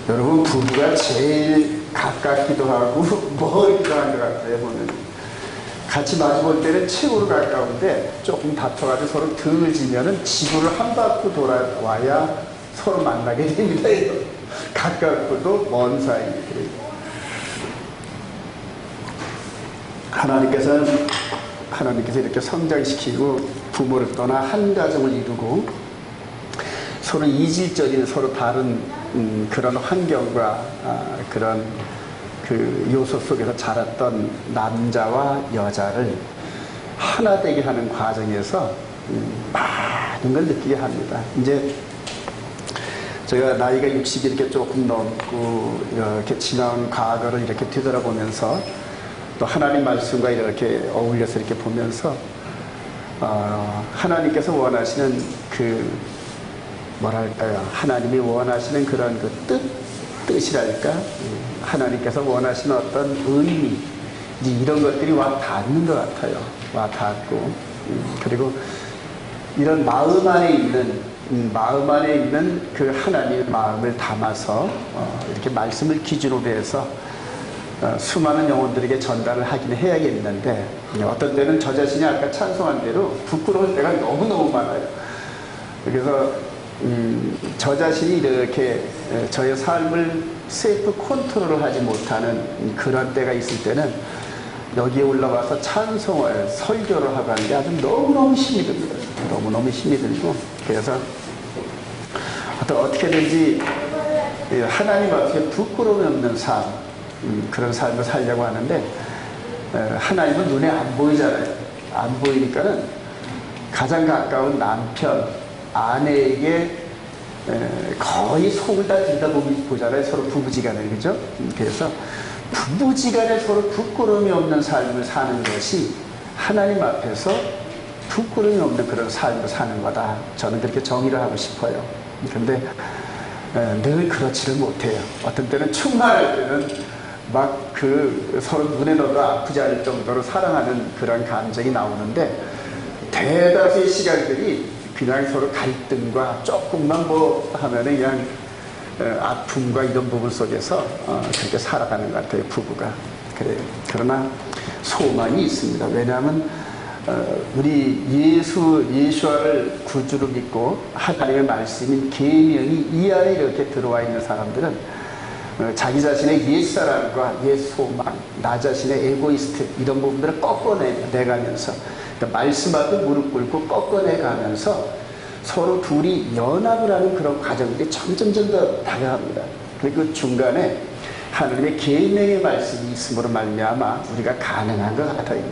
여러분, 부부가 제일 가깝기도 하고 멀기도 한 것 같아요. 보면 같이 마주볼 때는 최고로 가까운데 조금 다퉈가지고 서로 덜 지면은 지구를 한 바퀴 돌아와야 서로 만나게 됩니다. 가깝고도 먼 사이. 하나님께서 이렇게 성장시키고 부모를 떠나 한 가정을 이루고 서로 이질적인 서로 다른 그런 환경과 그런 그 요소 속에서 자랐던 남자와 여자를 하나 되게 하는 과정에서 많은 걸 느끼게 합니다. 이제 제가 나이가 60이 이렇게 조금 넘고 이렇게 지나온 과거를 이렇게 뒤돌아보면서 또 하나님 말씀과 이렇게 어울려서 이렇게 보면서 하나님께서 원하시는 그 뭐랄까요, 하나님이 원하시는 그런 그 뜻이랄까, 하나님께서 원하시는 어떤 의미, 이제 이런 것들이 와 닿는 것 같아요. 와 닿고, 그리고 이런 마음 안에 있는 그 하나님의 마음을 담아서 이렇게 말씀을 기준으로 해서 수많은 영혼들에게 전달을 하긴 해야겠는데, 어떤 때는 저 자신이 아까 찬송한 대로 부끄러울 때가 너무너무 많아요. 그래서 저 자신이 이렇게 저의 삶을 셀프 컨트롤을 하지 못하는 그런 때가 있을 때는 여기에 올라와서 찬송을, 설교를 하고 하는 게 아주 너무너무 힘이 듭니다. 너무너무 힘이 들고, 그래서 어떻게든지 하나님 앞에 부끄러움이 없는 삶, 그런 삶을 살려고 하는데, 하나님은 눈에 안 보이잖아요. 안 보이니까는 가장 가까운 남편, 아내에게 거의 속을 다 들여다보잖아요. 서로 부부지간에, 그죠? 그래서 부부지간에 서로 부끄러움이 없는 삶을 사는 것이 하나님 앞에서 부끄러움이 없는 그런 삶을 사는 거다. 저는 그렇게 정의를 하고 싶어요. 그런데 늘 그렇지를 못해요. 어떤 때는 충만할 때는 막 서로 눈에 넣어도 아프지 않을 정도로 사랑하는 그런 감정이 나오는데, 대다수의 시간들이 그냥 서로 갈등과 조금만 뭐 하면은 그냥 아픔과 이런 부분 속에서 그렇게 살아가는 것 같아요, 부부가. 그래요. 그러나 소망이 있습니다. 왜냐하면 우리 예수와를 구주로 믿고 하나님의 말씀인 계명이 이 안에 이렇게 들어와 있는 사람들은 자기 자신의 옛사람과 옛소망, 나 자신의 에고이스트, 이런 부분들을 꺾어내가면서, 그러니까 말씀 앞에 무릎 꿇고 꺾어내가면서 서로 둘이 연합을 하는 그런 과정들이 점점 더 다가갑니다. 그리고 그 중간에 하나님의 계명의 말씀이 있음으로 말미암아 우리가 가능한 것 같아요.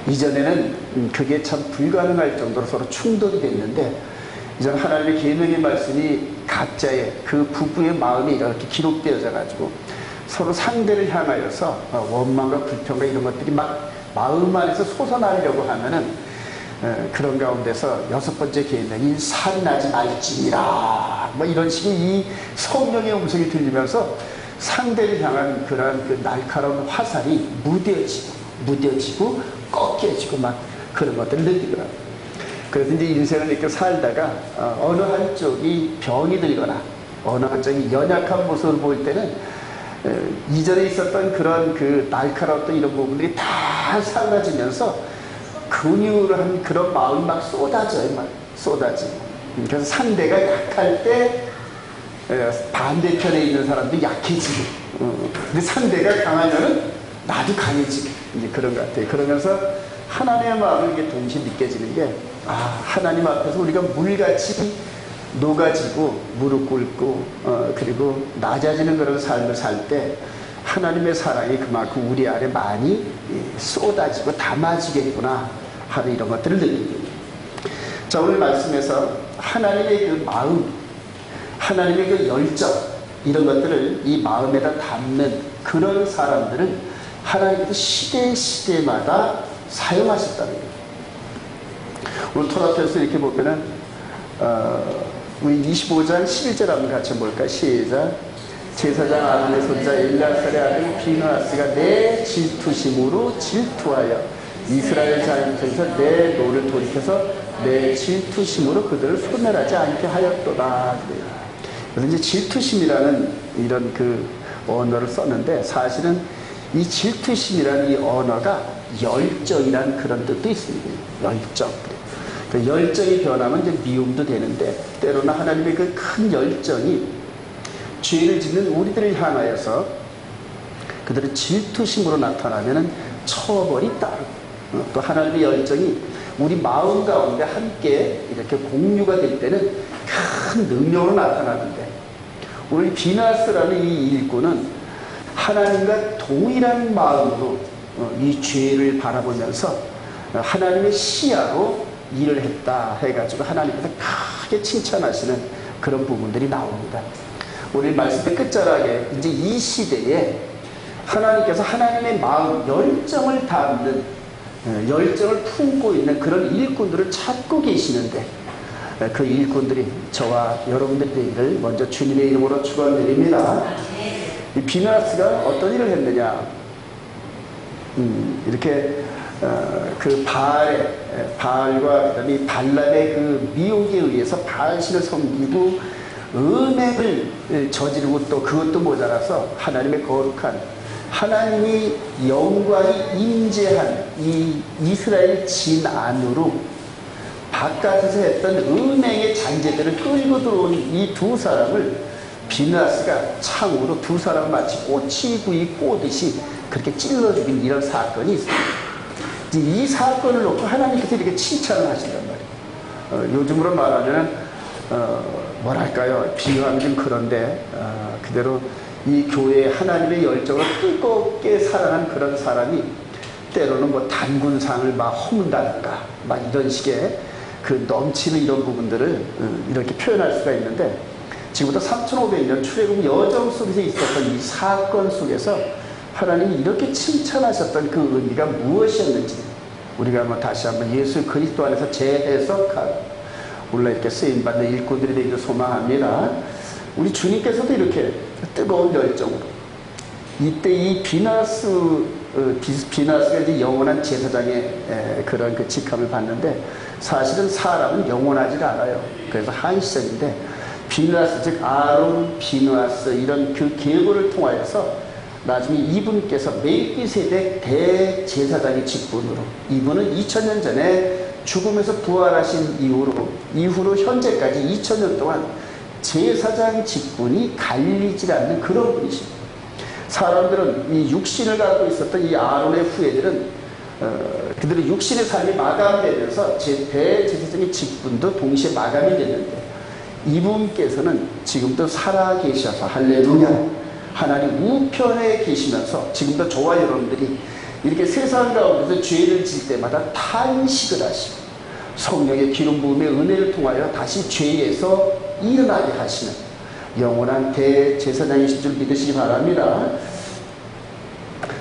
이전에는 그게 참 불가능할 정도로 서로 충돌이 됐는데, 이전 하나님의 계명의 말씀이 각자의 그 부부의 마음이 이렇게 기록되어져 가지고 서로 상대를 향하여서 원망과 불평과 이런 것들이 막 마음 안에서 솟아나려고 하면은 그런 가운데서 6번째 계명인 살인하지 말지니라, 뭐 이런 식의 이 성령의 음성이 들리면서 상대를 향한 그런 그 날카로운 화살이 무뎌지고 꺾여지고 막 그런 것들을 느끼더라고요. 그래서 이제 인생을 이렇게 살다가 어느 한쪽이 병이 들거나 어느 한쪽이 연약한 모습을 볼 때는 이전에 있었던 그런 그 날카로웠던 이런 부분들이 다 사라지면서 근육한 그런 마음이 막 쏟아져요. 막 쏟아지고. 그래서 상대가 약할 때 반대편에 있는 사람도 약해지고, 근데 상대가 강하면은 나도 강해지고, 이제 그런 것 같아요. 그러면서 하나님의 마음을 이게 동시에 느껴지는 게, 하나님 앞에서 우리가 물같이 녹아지고 무릎 꿇고 그리고 낮아지는 그런 삶을 살 때 하나님의 사랑이 그만큼 우리 안에 많이 쏟아지고 담아지겠구나 하는 이런 것들을 느낍니다. 자, 오늘 말씀에서 하나님의 그 마음, 하나님의 그 열정, 이런 것들을 이 마음에다 담는 그런 사람들은 하나님께서 시대마다 사용하셨다는 거예요. 오늘 토라토에서 이렇게 보면은 우리 25장 11절 한번 같이 볼까요? 시작. 제사장 아론의 손자 엘리아살의 아들 비느하스가 내 질투심으로 질투하여 이스라엘 자손에서 내 노를 돌이켜서 내 질투심으로 그들을 소멸하지 않게 하였도다. 그래서 이제 질투심이라는 이런 그 언어를 썼는데, 사실은 이 질투심이라는 이 언어가 열정이라는 그런 뜻도 있습니다. 열정. 그 열정이 변하면 이제 미움도 되는데, 때로는 하나님의 그 큰 열정이 죄를 짓는 우리들을 향하여서 그들의 질투심으로 나타나면은 처벌이 따르고, 또 하나님의 열정이 우리 마음 가운데 함께 이렇게 공유가 될 때는 큰 능력으로 나타나는데, 오늘 비나스라는 이 일꾼은 하나님과 동일한 마음으로 이 죄를 바라보면서 하나님의 시야로 일을 했다 해가지고 하나님께서 크게 칭찬하시는 그런 부분들이 나옵니다. 오늘 말씀의 끝자락에 이제 이 시대에 하나님께서 하나님의 마음, 열정을 담는, 열정을 품고 있는 그런 일꾼들을 찾고 계시는데, 그 일꾼들이 저와 여러분들이 되기를 먼저 주님의 이름으로 축원드립니다. 이 비나스가 어떤 일을 했느냐, 이렇게 그 바알과 그다음에 발람의 그 미혹에 의해서 바알신을 섬기고 음행을 저지르고, 또 그것도 모자라서 하나님의 거룩한, 하나님이 영광이 임재한 이 이스라엘 진 안으로 바깥에서 했던 음행의 잔재들을 끌고 들어온 이 두 사람을 비나스가 창으로 두 사람 마치 꼬치구이 꼬듯이 그렇게 찔러 죽인 이런 사건이 있습니다. 이 사건을 놓고 하나님께서 이렇게 칭찬을 하신단 말이에요. 요즘으로 말하면 뭐랄까요, 비유하면 좀 그런데, 그대로 이 교회에 하나님의 열정을 뜨겁게 사랑한 그런 사람이 때로는 뭐 단군상을 막 허문다든가 막 이런 식의 그 넘치는 이런 부분들을 이렇게 표현할 수가 있는데, 지금부터 3500년 출애굽 여정 속에서 있었던 이 사건 속에서 하나님이 이렇게 칭찬하셨던 그 의미가 무엇이었는지 우리가 한번 다시 한번 예수 그리스도 안에서 재해석하고 오늘 이렇게 쓰임받는 일꾼들이 되기를 소망합니다. 우리 주님께서도 이렇게 뜨거운 열정으로 이때 이 비나스가 이제 영원한 제사장의 그런 그 직함을 받는데, 사실은 사람은 영원하지 않아요. 그래서 한시적인데, 비나스 즉 아론, 비나스 이런 그 계보를 통하여서 나중에 이분께서 멜기세덱 대제사장의 직분으로, 이분은 2000년 전에 죽음에서 부활하신 이후로 현재까지 2000년 동안 제사장 직분이 갈리지 않는 그런 분이십니다. 사람들은 이 육신을 갖고 있었던 이 아론의 후예들은 그들의 육신의 삶이 마감되면서 대제사장의 직분도 동시에 마감이 됐는데, 이분께서는 지금도 살아 계셔서 할렐루야, 하나님 우편에 계시면서 지금도 저와 여러분들이 이렇게 세상 가운데서 죄를 질 때마다 탄식을 하시고 성령의 기름 부음의 은혜를 통하여 다시 죄에서 일어나게 하시는 영원한 대제사장이신 줄 믿으시기 바랍니다.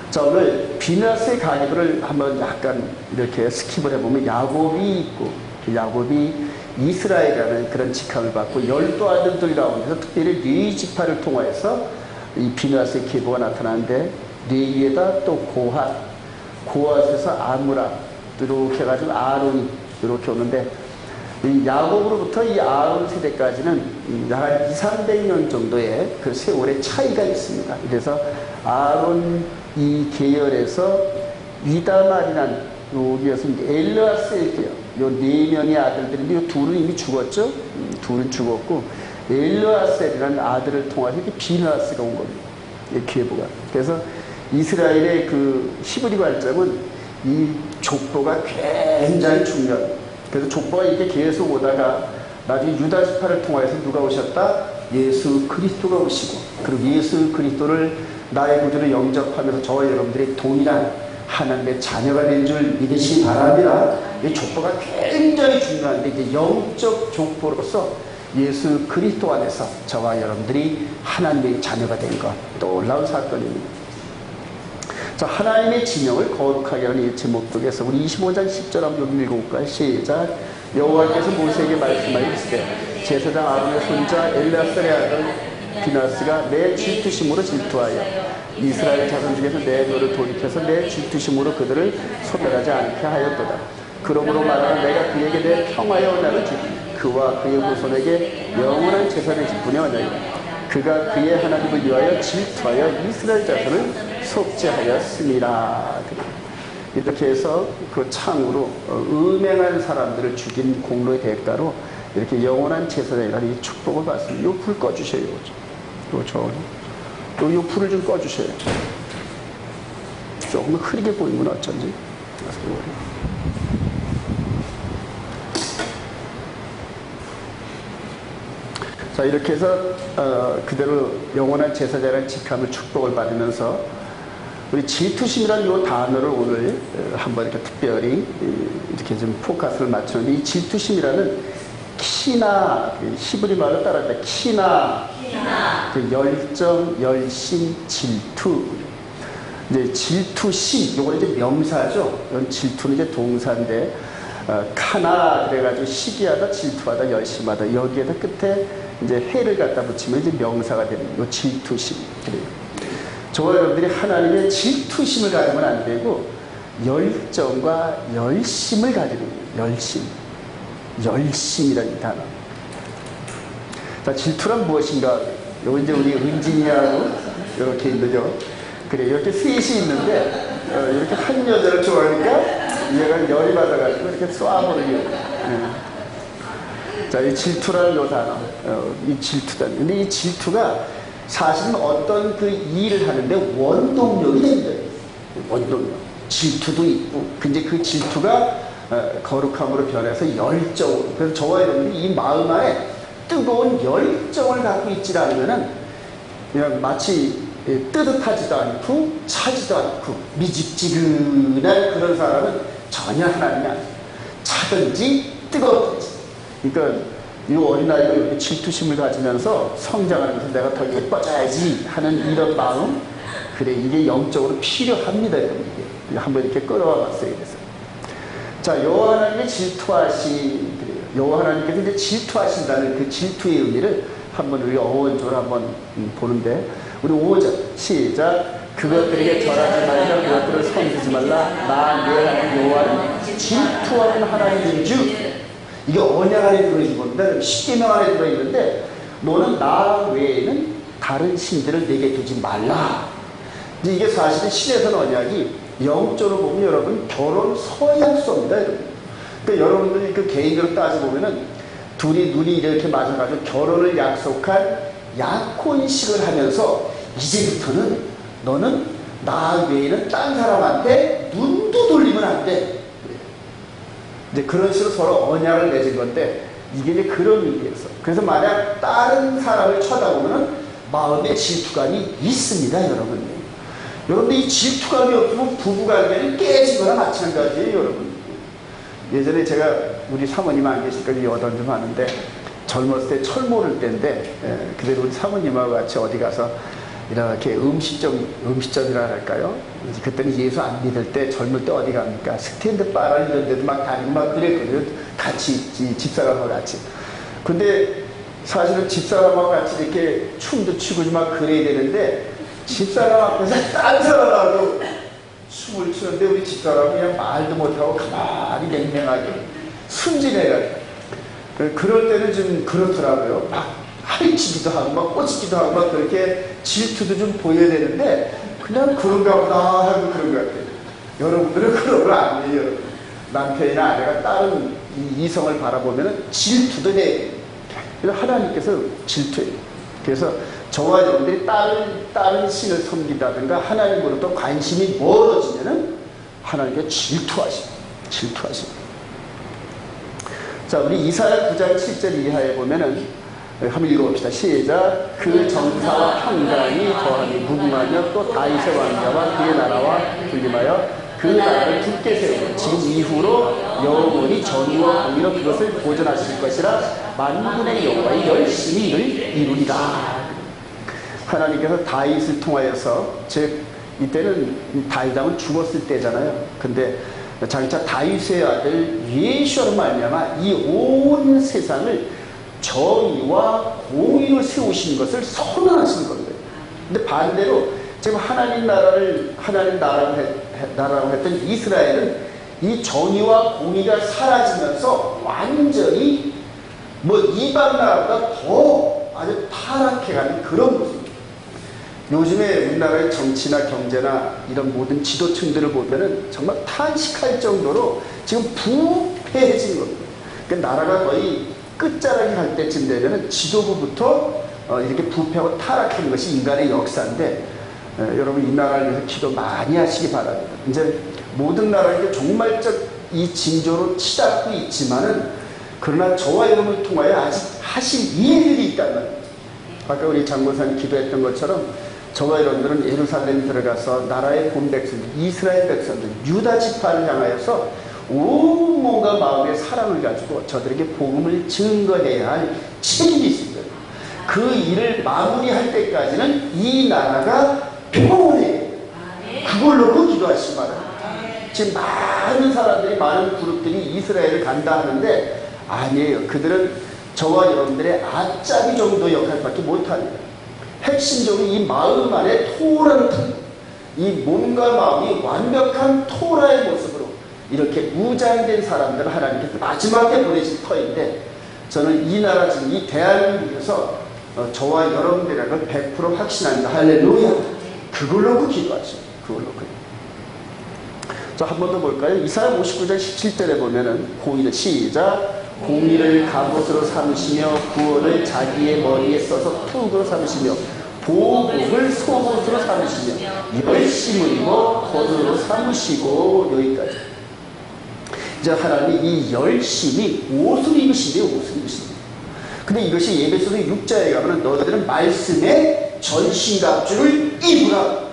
자, 오늘 비나스의 가이드를 한번 약간 이렇게 스킵을 해보면, 야곱이 있고, 야곱이 이스라엘이라는 그런 직함을 받고 12아들들 가운데서 특별히 레위 지파를 통하여서 이 비나스의 계보가 나타나는데, 레위에다 또 고핫에서 아므람, 이렇게 해가지고 아론이 이렇게 오는데, 이 야곱으로부터 이 아론 세대까지는 한 200~300년 정도의 그 세월의 차이가 있습니다. 그래서 아론 이 계열에서 이다말이란 여기에서 엘르아셀게요. 요 4명의 아들들인데, 요 둘은 이미 죽었죠. 둘은 죽었고, 엘르아셀이라는 아들을 통해서 이렇게 비나스가 온 겁니다. 이 계보가. 그래서 이스라엘의 그 히브리 관점은 이 족보가 굉장히 중요합니다. 그래서 족보가 이렇게 계속 오다가 나중에 유다 지파를 통해서 누가 오셨다? 예수 그리스도가 오시고, 그리고 예수 그리스도를 나의 구주로 영접하면서 저와 여러분들이 동일한 하나님의 자녀가 된 줄 믿으시기 바랍니다. 이 족보가 굉장히 중요한데, 이제 영적 족보로서 예수 그리스도 안에서 저와 여러분들이 하나님의 자녀가 된 것, 놀라운 사건입니다. 자, 하나님의 진영을 거룩하게 하는 이 제목 속에서 우리 25장 10절 한번 읽어볼까요? 시작. 여호와께서 모세에게 말씀하여 이르시되, 제사장 아론의 손자 엘르아살의 아들 비나스가 내 질투심으로 질투하여 이스라엘 자손 중에서 내 너를 돌이켜서 내 질투심으로 그들을 소멸하지 않게 하였도다. 그러므로 말하는 내가 그에게 내 평화의 언약을 주니 그와 그의 후손에게 영원한 제사를 질 뿐이 언약이다. 그가 그의 하나님을 위하여 질투하여 이스라엘 자손을 속죄하였습니다. 이렇게 해서 그 창으로 음행한 사람들을 죽인 공로의 대가로 이렇게 영원한 제사장이라 이 축복을 받습니다. 요 불 꺼주세요. 요 불을 좀 꺼주세요. 조금 흐리게 보이면 어쩐지. 자, 이렇게 해서 그대로 영원한 제사장이라는 직함을 축복을 받으면서 우리 질투심이라는 이 단어를 오늘 한번 이렇게 특별히 이렇게 좀 포커스를 맞추는데, 이 질투심이라는 키나, 히브리 말로 따라합니다. 키나. 그 열정, 열심, 질투. 이제 질투심, 요거 이제 명사죠. 이건 질투는 이제 동사인데, 카나 그래가지고 시기하다, 질투하다, 열심하다. 여기에다 끝에 이제 해를 갖다 붙이면 이제 명사가 되는 요 질투심. 그래요. 저와 여러분들이 하나님의 질투심을 가지면 안 되고 열정과 열심을 가지는 거예요. 열심이라는 단어. 자, 질투란 무엇인가? 요거 이제 우리 은진이하고 이렇게 있는죠. 그래, 이렇게 셋이 있는데 이렇게 한 여자를 좋아하니까 얘가 열이 받아가지고 이렇게 쏴버리려고. 자, 이 질투라는 요 단어, 이 질투다. 근데 이 질투가 사실은 어떤 그 일을 하는데 원동력이 됩니다. 원동력. 질투도 있고, 근데 그 질투가 거룩함으로 변해서 열정으로. 그래서 저와 여러분이 이 마음 안에 뜨거운 열정을 갖고 있지 않으면은 그냥 마치 뜨뜻하지도 않고 차지도 않고 미직지근한 그런 사람은 전혀 하나님이 아니에요. 차든지 뜨겁든지. 그러니까 이 어린아이가 이렇게 질투심을 가지면서 성장하면서 내가 더 예뻐져야지 하는 이런 마음, 그래, 이게 영적으로 필요합니다. 이게 한번 이렇게 끌어와 봤어요. 그래서 자, 여호와 하나님의 질투하신, 여호와 하나님께서 이제 질투하신다는 그 질투의 의미를 한번 우리 어원조를 한번 보는데, 우리 5절 시작. 그것들에게 절하지 말라, 그것들을 섬기지 말라. 나 내 하나님 여호와는 질투하는 하나님인즉. 이게 언약 안에 들어있는 겁니다. 십계명 안에 들어있는데, 너는 나 외에는 다른 신들을 내게 두지 말라. 이게 사실은 신에서는 언약이 영적으로 보면 여러분 결혼 서약서입니다. 여러분. 그러니까 여러분들이 그 개인적으로 따져보면은 둘이 눈이 이렇게 맞아가지고 결혼을 약속한 약혼식을 하면서 이제부터는 너는 나 외에는 딴 사람한테 눈도 돌리면 안 돼. 이제 그런 식으로 서로 언약을 맺은 건데, 이게 이제 그런 의미에서. 그래서 만약 다른 사람을 쳐다보면 마음에 질투감이 있습니다, 여러분. 여러분들 이 질투감이 없으면 부부관계는 깨지거나 마찬가지예요, 여러분. 예전에 제가 우리 사모님 안 계시니까 여던 좀 하는데, 젊었을 때 철 모를 때인데, 그대로 우리 사모님하고 같이 어디 가서 이렇게 음식점이라 할까요? 그때는 예수 안 믿을 때, 젊을 때 어디 갑니까? 스탠드 바를 이런 데도 막 다니고 막 그랬거든요. 같이, 집사람하고 같이. 근데 사실은 집사람하고 같이 이렇게 춤도 추고 막 그래야 되는데, 집사람 앞에서 딴 사람하고 춤을 추는데 우리 집사람이 그냥 말도 못하고 가만히 맹맹하게 순진해가지고. 그럴 때는 좀 그렇더라고요. 막 하이치기도 하고 막 꽂히기도 하고 막 그렇게 질투도 좀 보여야 되는데, 그냥 그런가 보다 하고 그런 것 같아요. 여러분들은 그런 거 아니에요. 남편이나 아내가 다른 이성을 바라보면 질투도 해요. 그래서 하나님께서 질투해요. 그래서 저와 여러분들이 다른 신을 섬긴다든가 하나님으로부터 관심이 멀어지면은 하나님께 질투하십니다. 자, 우리 이사야 9장 7절 이하에 보면은 한번 읽어봅시다. 시작. 그 정사와 평강이 저하니 무궁하며 또 다윗의 왕자와 그의 나라와 군림하여 그 나라를 굳게 세우고 지금 이후로 영원히 정의와 공의로 그것을 보존하실 것이라 만군의 여호와의 열심히 이를 이루리라. 하나님께서 다윗을 통하여서, 즉 이때는 다윗왕은 죽었을 때잖아요. 근데 장차 다윗의 아들 예수로 말미암아 이 온 세상을 정의와 공의로 세우시는 것을 선언하시는 겁니다. 근데 반대로 지금 하나님 나라라고 했던 이스라엘은 이 정의와 공의가 사라지면서 완전히 뭐 이방 나라보다 더 아주 타락해가는 그런 모습입니다. 요즘에 우리나라의 정치나 경제나 이런 모든 지도층들을 보면은 정말 탄식할 정도로 지금 부패해진 겁니다. 그러니까 나라가 거의 끝자락에 갈 때쯤 되면은 지도부부터 이렇게 부패하고 타락하는 것이 인간의 역사인데, 여러분 이 나라를 위해서 기도 많이 하시기 바랍니다. 이제 모든 나라에게 종말적 이 징조로 치닫고 있지만은, 그러나 저와 여러분을 통하여 아직 하실 일들이 있단 말입니다. 아까 우리 장모사님 기도했던 것처럼 저와 여러분들은 예루살렘 들어가서 나라의 본 백성들, 이스라엘 백성들, 유다 지파를 향하여서 온몸과 마음의 사랑을 가지고 저들에게 복음을 증거해야 할 책임이 있습니다. 그 일을 마무리할 때까지는 이 나라가 평온해요. 그걸 놓고 기도하시기 바랍니다. 지금 많은 사람들이, 많은 그룹들이 이스라엘을 간다 하는데 아니에요. 그들은 저와 여러분들의 앞잡이 정도 역할밖에 못합니다. 핵심적으로 이 마음 안에 토라는 이 몸과 마음이 완벽한 토라의 모습으로 이렇게 무장된 사람들을 하나님께서 마지막에 보내신 터인데, 저는 이 나라, 지금 이 대한민국에서 저와 여러분들이라는 걸 100% 확신합니다. 할렐루야. 그걸 놓고 기도하죠. 그걸 놓고. 자, 한 번 더 볼까요? 이사야 59장 17절에 보면은 공의를 시작. 공의를 갑옷으로 삼으시며 구원을 자기의 머리에 써서 툭으로 삼으시며 보복을 속옷으로 삼으시며 열심을 입어 겉으로 삼으시고. 여기까지. 이제 하나님이 이 열심이 옷을 입으신대요. 옷을 입으신대요. 근데 이것이 에베소서 6장에 가면 너희들은 말씀의 전신갑주를 입으라.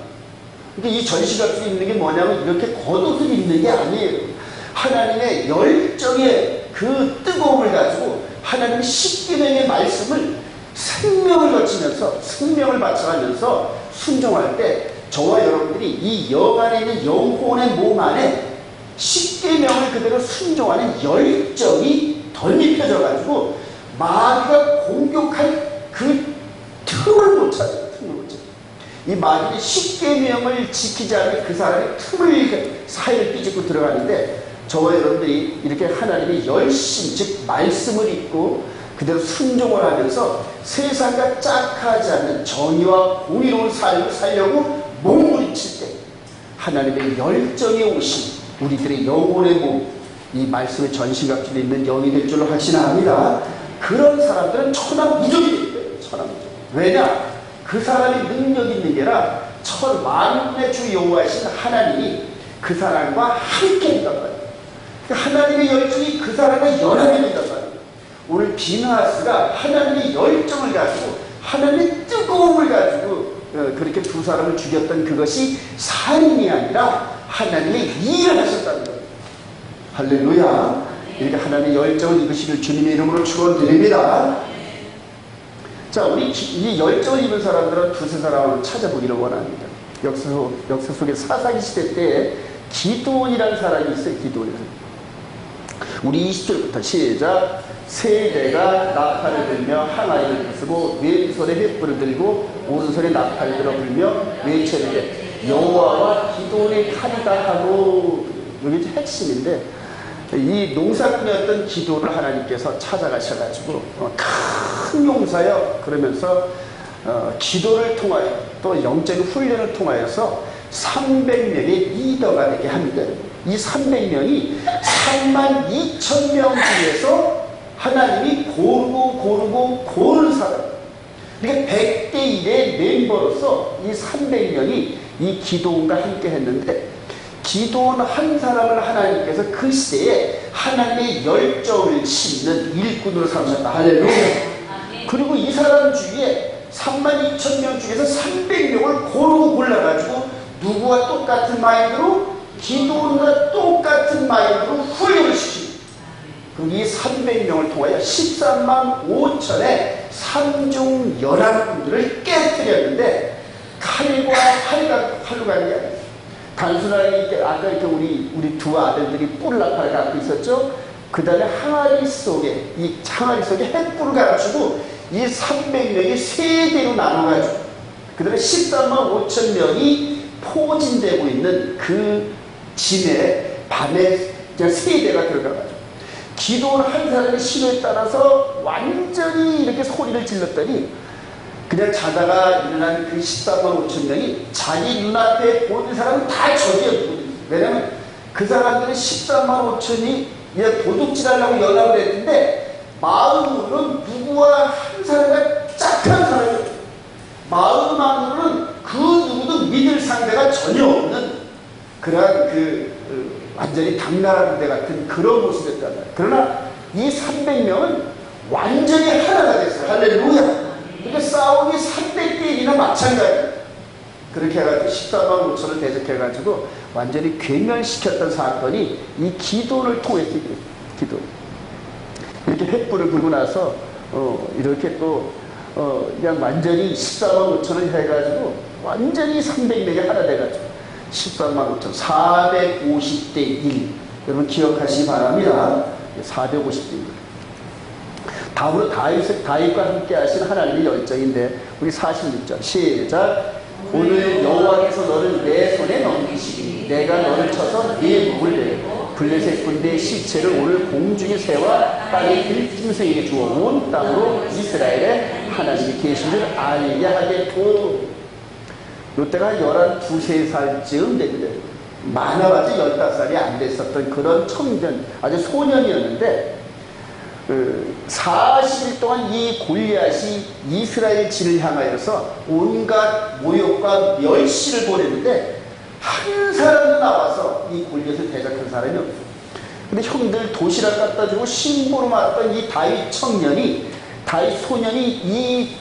그러니까 이 전신갑주를 입는 게 뭐냐면 이렇게 겉옷을 입는 게 아니에요. 하나님의 열정의 그 뜨거움을 가지고 하나님의 십계명의 말씀을 생명을 거치면서, 생명을 바쳐가면서 순종할 때 저와 여러분들이 이 영 안에 있는 영혼의 몸 안에 십계명을 그대로 순종하는 열정이 덧입혀져 가지고 마귀가 공격할 그 틈을 못 찾아요. 틈을 못 찾아요. 이 마귀는 십계명을 지키지 않으면 그 사람의 틈을, 사이를 삐집고 들어가는데, 저와 여러분들이 이렇게 하나님의 열심, 즉 말씀을 읽고 그대로 순종을 하면서 세상과 짝하지 않는 정의와 공의로운 삶을 살려고 몸부림칠 때 하나님의 열정이 오신 우리들의 영혼의 몸, 이 말씀의 전신갑주를 입는 영이 될 줄로 확신합니다. 그런 사람들은 천하무적이 됩니다. 천하무적. 왜냐? 그 사람이 능력 있는 게 아니라 만군의 주 여호와이신 하나님이 그 사람과 함께 있단 말이에요. 하나님의 열정이 그 사람과 연합이 된단 말이에요. 오늘 비나하스가 하나님의 열정을 가지고 하나님의 뜨거움을 가지고 그렇게 두 사람을 죽였던 그것이 살인이 아니라 하나님의 일을 하셨다는 거예요. 할렐루야. 이렇게 하나님의 열정을 입으시길 주님의 이름으로 축원드립니다. 자, 우리 이 열정을 입은 사람들은 두세 사람을 찾아보기를 원합니다. 역사 속에 사사기 시대 때에 기드온이라는 사람이 있어요. 기드온이라는. 우리 20절부터 시작. 세대가 나팔을 들며 항아리를 부수고 왼손에 횃불을 들고 오른손에 나팔을 들어 불며 외쳐이르되 여호와와 기드온의 칼이다 하고. 여기 핵심인데, 이 농사꾼이었던 기드온을 하나님께서 찾아가셔가지고 큰 용사여 그러면서 기도를 통하여 또 영적인 훈련을 통하여서 300명의 리더가 되게 합니다. 이 300명이 32,000명 중에서 하나님이 고르는 사람. 그러니까 100대 1의 멤버로서 이 300명이 이 기도원과 함께 했는데, 기도원 한 사람을 하나님께서 그 시대에 하나님의 열정을 심는 일꾼으로 삼으셨다. 할렐루야. 그리고 이 사람 주위에 32,000명 중에서 300명을 고르고 골라가지고 누구와 똑같은 마인드로, 기도원과 똑같은 마인드로 훈련을 시킵니다. 그럼 이 300명을 통하여 13만 5천의 삼중 연합군들을 깨뜨렸는데, 칼과 활로 가는 게 아니에요. 단순하게 아까 이렇게 우리 두 아들들이 뿔나팔을 갖고 있었죠. 그 다음에 항아리 속에 횃불을 갖추고 이 300명이 세대로 나눠가지고 그 다음에 13만 5천 명이 포진되고 있는 그 진에 밤에 그냥 세대가 들어가가지고 기도를 한 사람의 신호에 따라서 완전히 이렇게 소리를 질렀더니 그냥 자다가 일어난 그 14만 5천 명이 자기 눈앞에 보는 사람은 다 적이었거든요. 왜냐하면 그 사람들은 14만 5천이 도둑질하려고 연합을 했는데 마음으로는 누구와 한 사람과 짝한 사람이었어요. 마음만으로는 그 누구도 믿을 상대가 전혀 없는 그러한 완전히 당나라 부대 같은 그런 모습이었단 말이에요. 그러나 이 300명은 완전히 하나가 됐어요. 할렐루야. 그러니까 싸움이 300대 1이나 마찬가지예요. 그렇게 해가지고 14만 5천을 대적해가지고 완전히 괴멸시켰던 사건이 이 기도를 통해서 기도. 이렇게 횃불을 불고 나서 이렇게 또 그냥 완전히 14만 5천을 해가지고 완전히 300명이 하나 돼가지고 14만 5천 450대 1 여러분 기억하시기 바랍니다. 450대 1 다음으로 다윗과 함께 하신 하나님의 열정인데 우리 46절 시작. 오늘 여호와께서 너를 내 손에 넘기시니 내가 너를 쳐서 네 목을 내고 블레셋 군대의 시체를 오늘 공중의 새와 땅의 들짐승에게 주어 온 땅으로 이스라엘의 하나님이 계신 줄 알게 하겠고. 이때가 12, 13살쯤 됩니다. 많아봤자 15살이 안 됐었던 그런 청년, 아주 소년이었는데 40일 동안 이 골리앗이 이스라엘 진을 향하여서 온갖 모욕과 멸시를 보냈는데 한 사람도 나와서 이 골리앗을 대적한 사람이 없어요. 근데 형들 도시락 갖다 주고 신부로 맞던 이 다윗 청년이, 다윗 소년이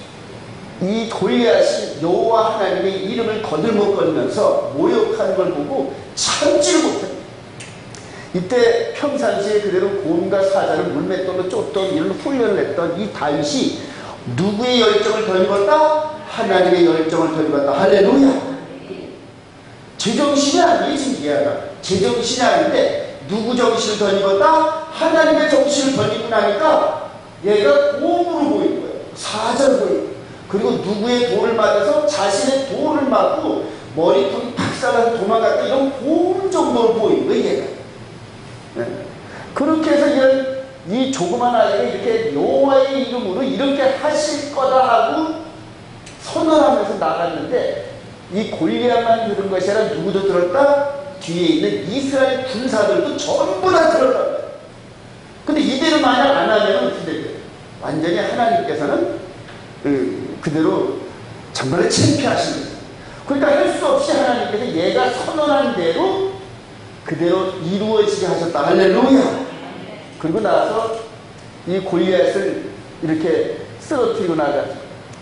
이 골리앗이 여호와 하나님의 이름을 거들먹거리면서 모욕하는 걸 보고 참지를 못합니다. 이때 평상시에 그대로 곰과 사자를 물맷돌로 쫓던 이런 훈련을 했던 이 다윗이 누구의 열정을 더 입었다? 하나님의 열정을 더 입었다. 할렐루야. 제정신이 아니에요. 지금 얘가 제정신이 아닌데 누구 정신을 더 입었다? 하나님의 정신을 더 입고 나니까 얘가 곰으로 보이는 거예요. 사자로 보이는 거예요. 그리고 누구의 돌을 맞아서 자신의 돌을 맞고 머리통이 탁살아서 도망갔다 이런 곰 정도로 보이는 거예요. 얘가. 네. 그렇게 해서 이 조그만 아이가 이렇게 여호와의 이름으로 이렇게 하실 거다 하고 선언하면서 나갔는데 이 골리앗만 들은 것이 아니라 누구도 들었다? 뒤에 있는 이스라엘 군사들도 전부 다 들었다. 근데 이대로 만약 안 하면 어떻게 될까요? 완전히 하나님께서는 그대로 정말 창피하신 거예요. 그러니까 할 수 없이 하나님께서 얘가 선언한 대로 그대로 이루어지게 하셨다. 할렐루야. 그리고 나서 이 골리앗을 이렇게 쓰러뜨리고 나가죠.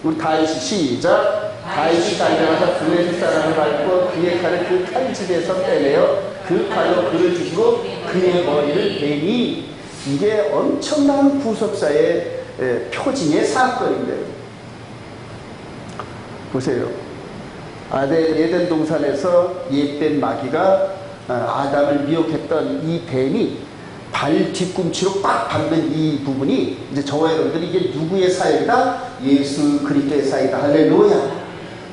우리 다윗이 시작. 다윗이 달려가서 블레셋 사람을 밟고 그의 칼을 그 칼집에서 빼내어 그 칼로 그를 죽이고 그의 머리를 베니. 이게 엄청난 구속사의 표징의 사건인데 보세요. 에덴 동산에서 옛뱀 마귀가 아담을 미혹했던 이 뱀이 발 뒤꿈치로 꽉 밟는 이 부분이 이제 저와 여러분들이 이게 누구의 사역이다? 예수 그리스도의 사역이다. 할렐루야.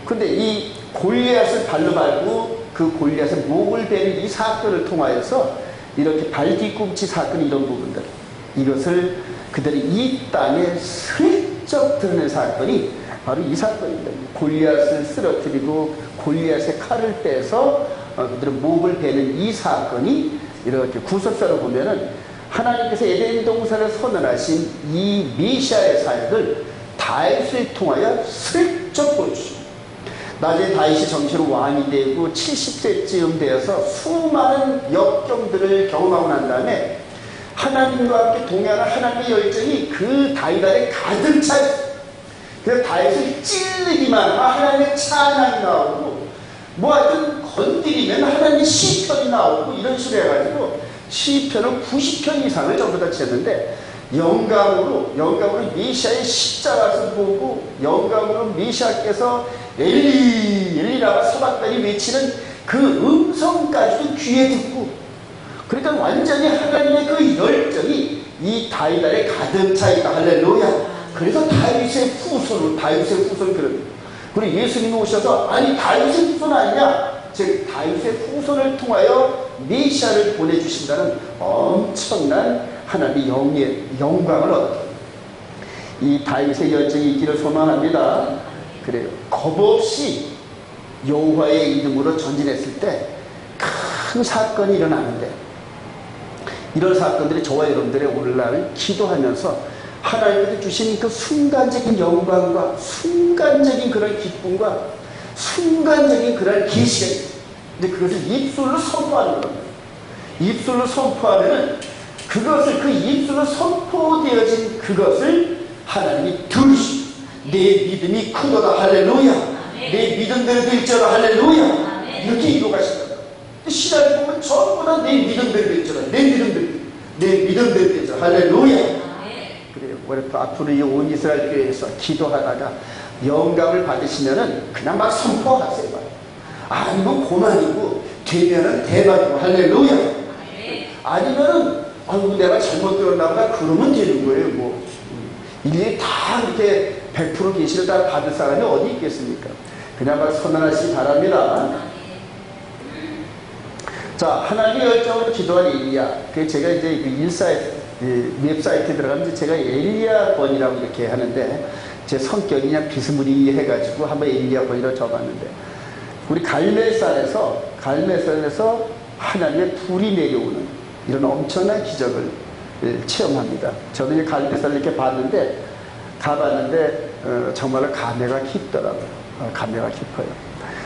근데 이 골리앗을 발로 밟고 그 골리앗의 목을 베는 이 사건을 통하여서 이렇게 발 뒤꿈치 사건 이런 부분들 이것을 그들이 이 땅에 슬쩍 드러낸 사건이 바로 이 사건입니다. 골리앗을 쓰러뜨리고 골리앗의 칼을 빼서 그들의 목을 베는 이 사건이 이렇게 구속사로 보면은 하나님께서 에덴 동산을 선언하신 이 메시아의 사역을 다윗을 통하여 슬쩍 보여주십니다. 나중에 다윗이 정치로 왕이 되고 70세쯤 되어서 수많은 역경들을 경험하고 난 다음에 하나님과 함께 동행하는 하나님의 열정이 그 다윗 안에 가득 차 있어요. 그래서 다윗을 찔르기만 하면 하나님의 찬양이 나오고 뭐 하여튼 건드리면 하나님의 시편이 나오고 이런 식으로 해가지고 시편을 90편 이상을 전부 다 쳤는데 영감으로 메시아의 십자가를 보고 영감으로 메시아께서 엘리 엘리라고 서박다니 외치는 그 음성까지도 귀에 듣고 그러니까 완전히 하나님의 그 열정이 이 다윗 안에 가득 차 있다. 할렐루야. 그래서 다윗의 후손 그런 그리고 예수님이 오셔서 아니 다윗의 후손 아니냐? 즉 다윗의 후손을 통하여 메시아를 보내주신다는 엄청난 하나님의 영광을 얻었다. 이 다윗의 열정이 있기를 소망합니다. 그래요. 겁없이 여호와의 이름으로 전진했을 때 큰 사건이 일어나는데, 이런 사건들이 저와 여러분들의 오늘날 기도하면서 하나님께서 주신 그 순간적인 영광과 순간적인 그런 기쁨과 순간적인 그런 계시가, 이제 그것을 입술로 선포하는 겁니다. 입술로 선포하면은 그것을, 그 입술로 선포되어진 그것을 하나님이 들으시고, 내 믿음이 크도다 할렐루야, 내 믿음대로 될지어다 할렐루야, 이렇게 이루어가신 겁니다. 신앙을 보면 전부 다 내 믿음대로 될지어다, 내 믿음대로 될지어다 할렐루야. 그래요. 그래서 앞으로 이 온 이스라엘 교회에서 기도하다가 영감을 받으시면은 그냥 막 선포하세요. 아니면 고난이고 되면은 대박이고 할렐루야. 아니면은 아이고 내가 잘못 들었나 보다 그러면 되는 거예요. 뭐 일일이 다 이렇게 100% 계시를 다 받을 사람이 어디 있겠습니까? 그냥 막 선언하시기 바랍니다. 자, 하나님의 열정으로 기도한 엘리야. 그 제가 이제 그 인사이트 웹사이트에 들어가면 제가 엘리야 권이라고 이렇게 하는데, 제 성격이 그냥 비스무리해가지고 한번 엘리야 권이라고 적었는데, 우리 갈멜산에서 하나님의 불이 내려오는 이런 엄청난 기적을 체험합니다. 저도 이제 갈멜산을 이렇게 가봤는데 정말로 감회가 깊더라고요. 감회가 깊어요.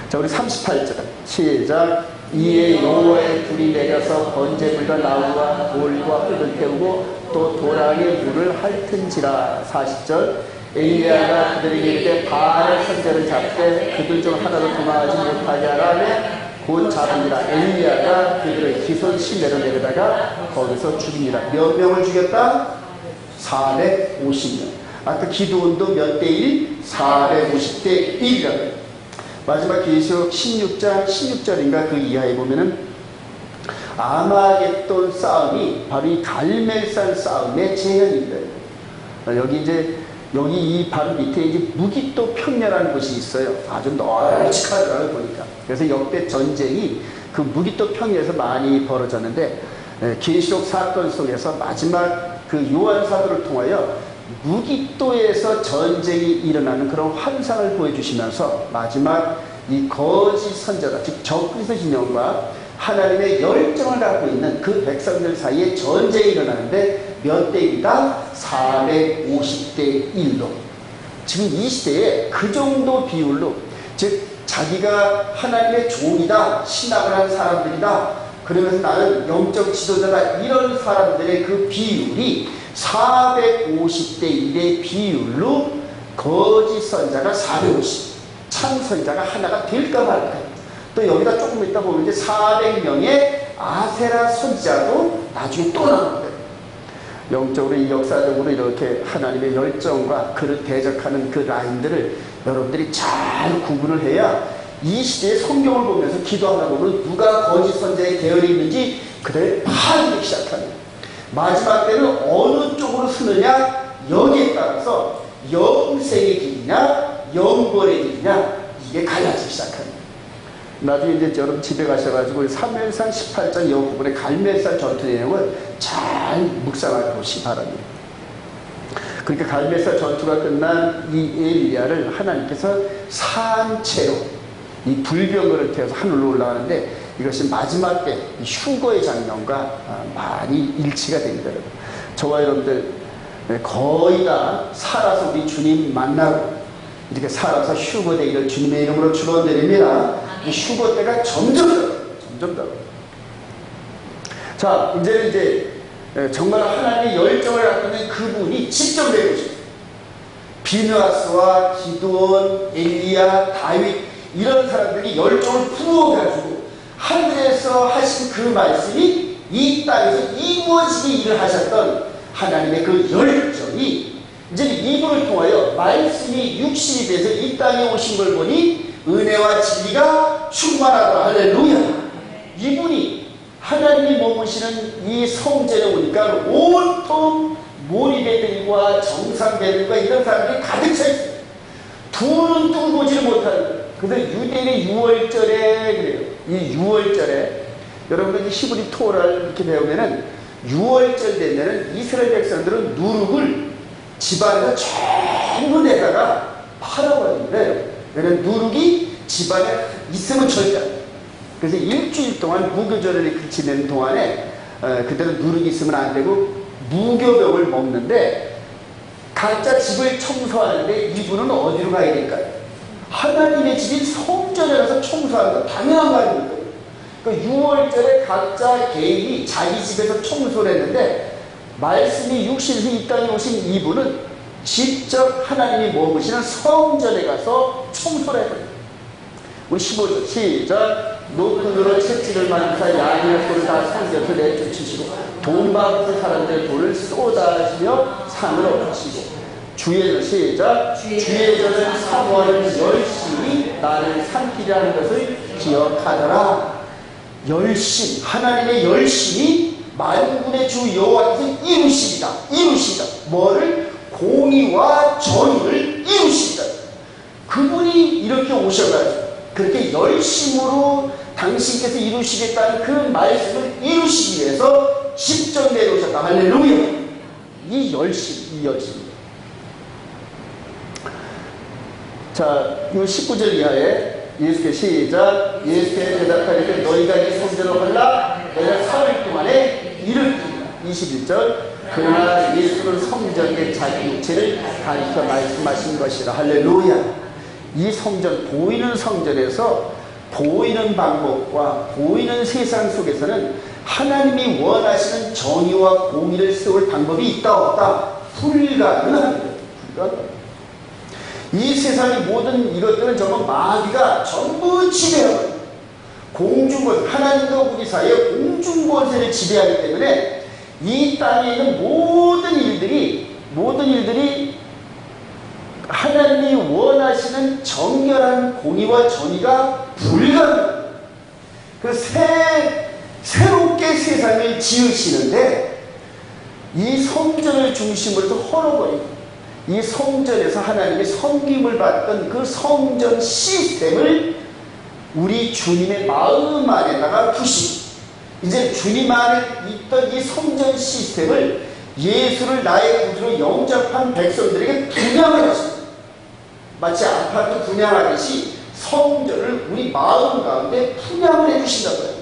자, 우리 38절 시작. 이에 여호와의 불이 내려서 번제물과 나무와 돌과 흙을 태우고 또 도랑의 물을 핥은지라. 40절 엘리야가 그들에게 이르되 바알의 선제를 잡되 그들 중 하나도 도망하지 못하게 하라며 곧 잡으니라. 엘리야가 그들을 기손 시내로 내려다가 거기서 죽이니라. 몇 명을 죽였다? 450명. 아까 기도원도 몇 대 1? 450대 1이라고요. 마지막 계시록 16장 16절인가 그 이하에 보면은 아마겟돈 싸움이 바로 이 갈멜산 싸움의 재현입니다. 여기 이 바로 밑에 이제 무기또 평야라는 곳이 있어요. 아주 널찍하더라고요, 보니까. 그래서 역대 전쟁이 그 무기또 평야에서 많이 벌어졌는데, 계시록 사건 속에서 마지막 그 요한 사도를 통하여 무기또에서 전쟁이 일어나는 그런 환상을 보여주시면서 마지막 이 거짓 선자다, 즉 적그리스도 진영과 하나님의 열정을 갖고 있는 그 백성들 사이에 전쟁이 일어나는데 몇 대 1이다? 450대 1로. 지금 이 시대에 그 정도 비율로, 즉 자기가 하나님의 종이다, 신앙을 한 사람들이다, 그러면서 나는 영적 지도자다, 이런 사람들의 그 비율이 450대 1의 비율로 거짓 선자가 450, 참 선자가 하나가 될까 말까. 또 여기다 조금 있다 보면 이제 400명의 아세라 선지자도 나중에 또 나옵니다. 영적으로, 이 역사적으로 이렇게 하나님의 열정과 그를 대적하는 그 라인들을 여러분들이 잘 구분을 해야 이 시대의 성경을 보면서 기도하다 보면 누가 거짓 선자의 계열이 있는지 그들을 파악하기 시작합니다. 마지막 때는 어느 쪽으로 서느냐, 여기에 따라서 영생의 길이냐 영벌의 길이냐 이게 갈라지기 시작합니다. 나중에 이제 여러분 집에 가셔가지고 사무엘상 18장 이 부분의 갈멜산 전투 내용을 잘 묵상해 보시기 바랍니다. 그러니까 갈멜산 전투가 끝난 이 엘리야를 하나님께서 산채로 이 불병거를 태워서 하늘로 올라가는데, 이것이 마지막 때 휴거의 장면과 많이 일치가 됩니다. 저와 여러분들 거의 다 살아서 우리 주님 만나고 이렇게 살아서 휴거되기를 주님의 이름으로 축원드립니다. 휴거 때가 점점 더. 자, 이제 정말 하나님의 열정을 갖고 있는 그분이 직접 내려오십니다. 비느하스와 기드온, 엘리야, 다윗 이런 사람들이 열정을 부어가지고 하늘에서 하신 그 말씀이 이 땅에서 이루어지게 일을 하셨던 하나님의 그 열정이 이제 이분을 통하여 말씀이 육신이 돼서 이 땅에 오신 걸 보니 은혜와 진리가 충만하다. 할렐루야. 이분이 하나님이 머무시는 이 성전에 오니까 온통 모리배들과 정상배들과 이런 사람들이 가득 차 있어요. 두 눈 뜨고 보지를 못하는 거예요. 그래서 유대인의 6월절에 그래요. 이 6월절에 여러분들 히브리 토라를 이렇게 배우면은 6월절 되면은 이스라엘 백성들은 누룩을 집안에서 전부 내다가 팔아버립니다. 왜냐면 누룩이 집안에 있으면 절대 안 돼. 그래서 일주일 동안 무교절을 지내는 동안에 그때는 누룩이 있으면 안 되고 무교병을 먹는데 각자 집을 청소하는데 이분은 어디로 가야 될까요? 하나님의 집인 성전에 가서 청소하는 건 당연한 거 아닙니까? 그 6월절에 각자 개인이 자기 집에서 청소를 했는데 말씀이 육신에서 이 땅에 오신 이분은 직접 하나님이 머무시는 성전에 가서 청소를 해야 됩니다. 우리 15절 시작. 높은 으로 채찍을 만사 양의 소를 다 성전을 내쫓으시고 돈 받은 사람들의 돈을 쏟아지며 상을 얻으시고 주의 시작. 주의 전을 사모하는 열심히 나를 삼키려는 것을 기억하더라. 열심, 하나님의 열심이 만군의 주 여호와께서 이루시다. 뭐를? 공의와 정의를 이루시다. 그분이 이렇게 오셔가지고 그렇게 열심으로 당신께서 이루시겠다는 그 말씀을 이루시기 위해서 직접 내려오셨다. 할렐루야. 이 열심. 자, 이 19절 이하에 예수께 시작. 예수께 대답하리되 너희가 이 성전을 헐라 내가 사흘 동안에 일으키리라. 21절. 그러나 예수는 성전의 자기 육체를 가리켜 말씀하신 것이라. 할렐루야. 이 성전, 보이는 성전에서 보이는 방법과 보이는 세상 속에서는 하나님이 원하시는 정의와 공의를 세울 방법이 있다 없다? 불가능합니다. 이 세상의 모든 이것들은 정말 마귀가 전부 지배하고 공중권, 하나님과 우리 사이에 공중권세를 지배하기 때문에 이 땅에 있는 모든 일들이 하나님이 원하시는 정결한 공의와 정의가 불가능합니다. 새롭게 세상을 지으시는데 이 성전을 중심으로 해서 헐어버리고 이 성전에서 하나님의 섬김을 받던 그 성전 시스템을 우리 주님의 마음 안에다가 두시고 이제 주님 안에 있던 이 성전 시스템을 예수를 나의 구주로 영접한 백성들에게 분양을 하십니다. 마치 아파트 분양하듯이 성전을 우리 마음 가운데 분양을 해주신다고요.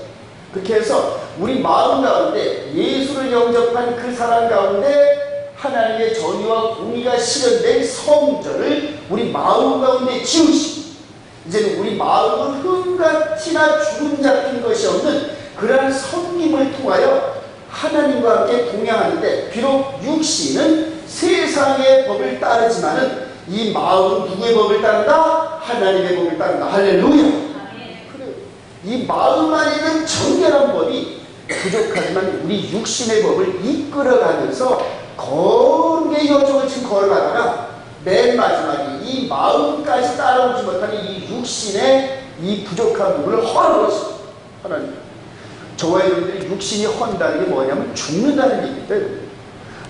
그렇게 해서 우리 마음 가운데 예수를 영접한 그 사람 가운데 하나님의 정의와 공의가 실현된 성전을 우리 마음 가운데 지으시고 이제는 우리 마음은 흠같이나 주름 잡힌 것이 없는 그러한 섬김을 통하여 하나님과 함께 동행하는데 비록 육신은 세상의 법을 따르지만은 이 마음은 누구의 법을 따른다? 하나님의 법을 따른다. 할렐루야. 그래요. 이 마음 안에 있는 정결한 법이 부족하지만 우리 육신의 법을 이끌어가면서 거룩의 여정을 지금 걸어가다가 맨 마지막에 이 마음까지 따라오지 못하는 이 육신의 이 부족한 부분을 헐어버리십니다. 하나님. 저와 여러분들이 육신이 헌다는 게 뭐냐면 죽는다는 얘기입니다.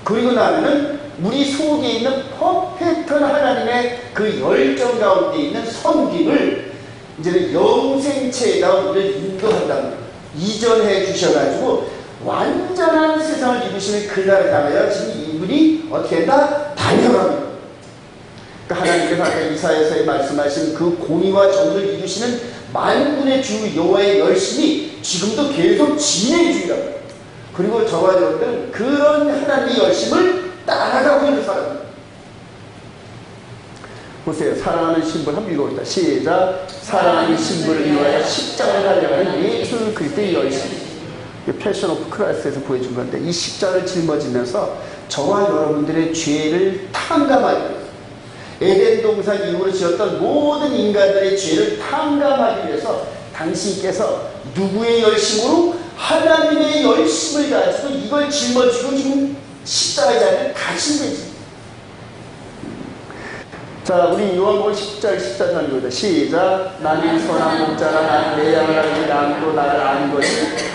그리고 나면은 우리 속에 있는 퍼펙트한 하나님의 그 열정 가운데 있는 섬김을 이제는 영생체에다 우리를 인도한다는 거예요. 이전해 주셔가지고 완전한 세상을 이루시는 그날을 향하여 지금 이분이 어떻게 한다? 달려갑니다. 그러니까 하나님께서 아까 이사야서에 말씀하신 그 공의와 정의를 이루시는 만군의 주 여호와의 열심이 지금도 계속 진행 중이라고. 그리고 저와 여러분들은 그런 하나님의 열심을 따라가고 있는 사람입니다. 보세요. 사랑하는 신부를 한번 읽어봅시다. 시작. 사랑하는 신부를 위하여 십자가를 달려가는 예수 그리스도의 열심. 패션 오브 크라이스트에서 보여준 건데 이 십자가를 짊어지면서 저와 여러분들의 죄를 탕감하기 위해서 에덴 동산 이후로 지었던 모든 인간들의 죄를 탕감하기 위해서 당신께서 누구의 열심으로? 하나님의 열심을 가지고 이걸 짊어지고 지금 십자가의 자리를 가신 거지. 자, 우리 요한복음 10절 14절 읽어보자. 시작. 나는 선한 목자라. 나는 내 양을 알고 양도 나를 아는 것이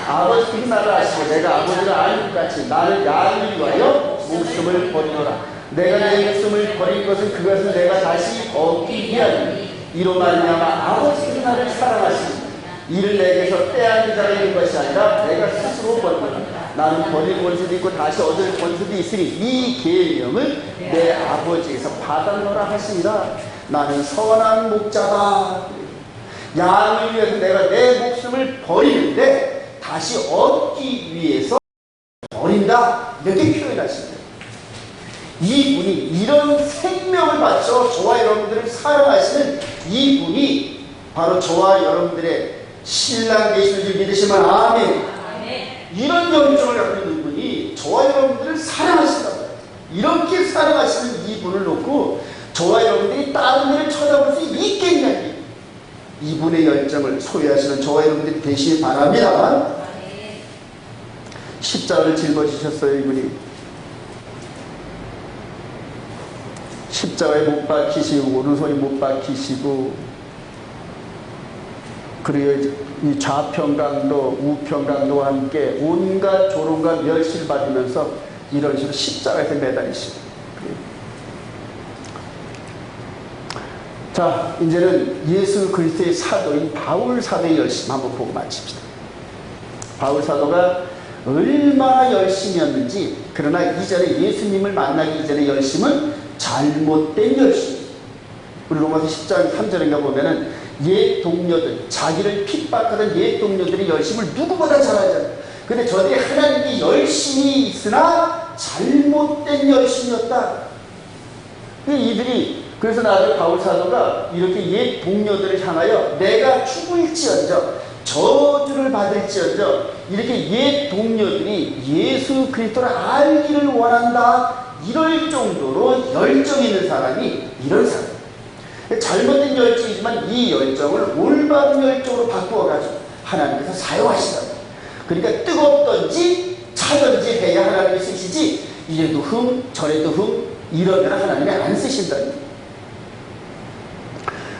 아버지께서 나를 아시고 내가 아버지를 아는 것 같이 나는 양을 위하여 목숨을 버리노라. 내가 내 목숨을 버린 것은 그것은 내가 다시 얻기 위함이니 이로 말미암아 아버지께서 나를 사랑하시니 이를 내게서 빼앗는 자가 있는 것이 아니라 내가 스스로 버리노라. 나는 버릴 권세도 있고 다시 얻을 권세도 있으니 이 계명을 내 아버지에서 받았노라 하시니라. 나는 선한 목자다. 양을 위해서 내가 내 목숨을 버리는데 다시 얻기 위해서 버린다. 이렇게 표현하십니다. 이분이 이런 생명을 바쳐 저와 여러분들을 사랑하시는 이분이 바로 저와 여러분들의 신랑 되시는 줄 믿으시면 아멘. 이런 열정을 갖고 있는 분이 저와 여러분들을 사랑하신다고 해요. 이렇게 사랑하시는 이분을 놓고 저와 여러분들이 다른 데를 쳐다볼 수 있겠냐. 이분의 열정을 소유하시는 저와 여러분들이 되시기 바랍니다. 십자가를 짊어지셨어요. 이분이 십자가에 못 박히시고 오른손이 못 박히시고, 그리고 이 좌평강도 우평강도와 함께 온갖 조롱과 멸시를 받으면서 이런 식으로 십자가에서 매달리시고. 자, 이제는 예수 그리스도의 사도인 바울 사도의 열심 한번 보고 마칩시다. 바울 사도가 얼마나 열심이었는지, 그러나 이전에 예수님을 만나기 이전의 열심은 잘못된 열심입니다. 우리 로마서 10장 3절인가 보면은 옛 동료들, 자기를 핍박하던 옛 동료들의 열심을 누구보다 잘하잖아요. 근데 저들이 하나님께 열심이 있으나 잘못된 열심이었다. 이들이, 그래서 나중에 바울 사도가 이렇게 옛 동료들을 향하여 내가 죽을지언정 저주를 받을지언정, 이렇게 옛 동료들이 예수 그리스도를 알기를 원한다, 이럴 정도로 열정이 있는 사람이 이런 사람. 잘못된 열정이지만 이 열정을 올바른 열정으로 바꾸어가지고 하나님께서 사용하시다. 그러니까 뜨겁든지 차든지 해야 하나님이 쓰시지, 이래도 흥 저래도 흥 이러면 하나님이 안 쓰신다.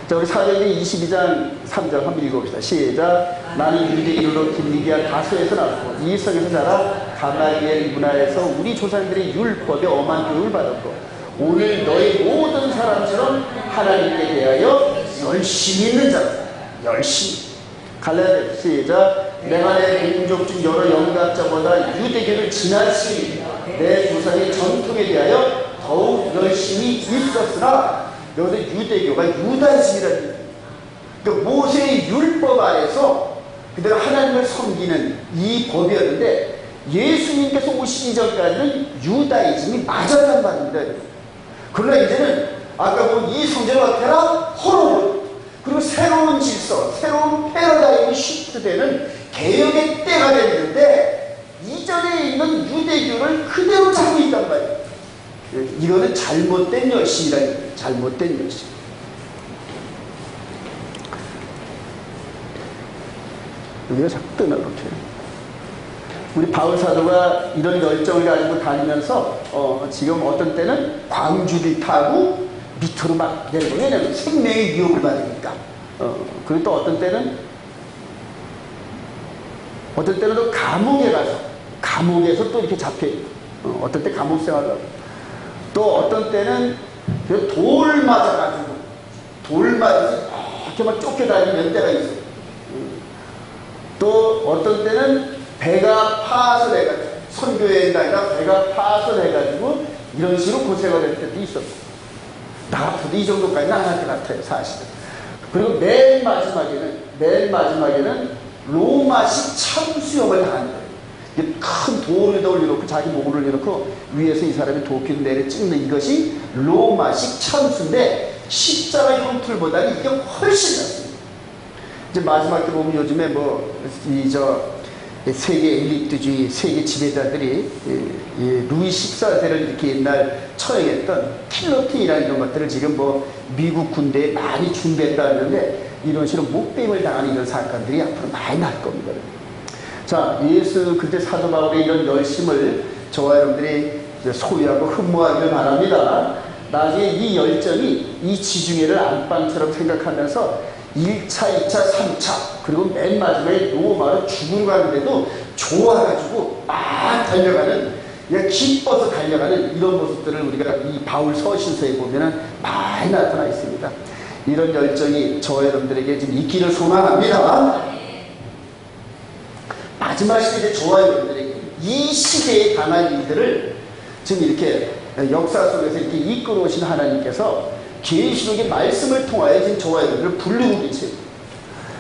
자, 우리 사도행전 22장 3절 한번 읽어봅시다. 시작. 나는 유대인으로 길리기아 다소에서 나왔고 이 성에서 자라 가말리엘 문화에서 우리 조상들의 율법에 엄한 교육을 받았고 오늘 너희 모든 사람처럼 하나님께 대하여 열심히 있는 자다. 열심히. 갈라디아 시작. 내가 내 동족 중 여러 영갑자보다 유대교를 지나치니 내 조상의 전통에 대하여 더욱 열심히 있었으나, 여기서 유대교가 유다인이라는 얘기예요. 그러니까 모세의 율법 아래서 그대로 하나님을 섬기는 이 법이었는데, 예수님께서 오시기 이전까지는 유다이즘이 맞았단 말입니다. 그러나 이제는 아까 본 이 성전을 어떻게 하라? 헐어버려. 그리고 새로운 질서, 새로운 패러다임이 시프트되는 개혁의 때가 됐는데, 이전에 있는 유대교를 그대로 잡고 있단 말이에요. 이거는 잘못된 열심이라는 거예요. 잘못된 열심. 여기가 자꾸 뜨나 이렇게. 우리 바울 사도가 이런 열정을 가지고 다니면서 지금 어떤 때는 광주를 타고 밑으로 막 내는 거예요. 왜냐면 생명의 위협을 받으니까. 그리고 또 어떤 때는 또 감옥에 가서, 감옥에서 또 이렇게 잡혀요. 어떤 때 감옥 생활을 하고, 또 어떤 때는 돌 맞아가지고, 돌 맞아서 이렇게 막 쫓겨다니는 때가 있어요. 또 어떤 때는 배가 파손해가지고, 선교여행 다니다가 배가 파손해가지고 이런 식으로 고생을 할 때도 있었어요. 나 앞으로도 이 정도까지는 안 할 것 같아요, 사실은. 그리고 맨 마지막에는 로마식 참수형을 당하는 거예요. 큰 돌을 올려놓고 자기 목을 올려놓고 위에서 이 사람이 도끼를 내려 찍는 이것이 로마식 참수인데, 십자가 형틀보다는 이게 훨씬 낫습니다. 이제 마지막에 보면 요즘에 세계 엘리트주의, 세계 지배자들이 루이 14세를 이렇게 옛날 처형했던 킬로틴이라는 이런 것들을 지금 미국 군대에 많이 준비했다는데, 이런 식으로 목배임을 당하는 이런 사건들이 앞으로 많이 날 겁니다. 자, 예수 그리스도의 사도 바울의 이런 열심을 저와 여러분들이 소유하고 흠모하기를 바랍니다. 나중에 이 열정이 이 지중해를 안방처럼 생각하면서 1차, 2차, 3차, 그리고 맨 마지막에 로마로 죽으러 가는데도 좋아가지고 막 달려가는, 그냥 기뻐서 달려가는 이런 모습들을 우리가 이 바울 서신서에 보면은 많이 나타나 있습니다. 이런 열정이 저와 여러분들에게 지금 있기를 소망합니다. 마지막 시대에 저와 여러분들에게 이 시대에 당할 일들을 지금 이렇게 역사 속에서 이렇게 이끌어 오신 하나님께서 계시록의 말씀을 통하여 지금 저와 여러분들을 부르고 계세요.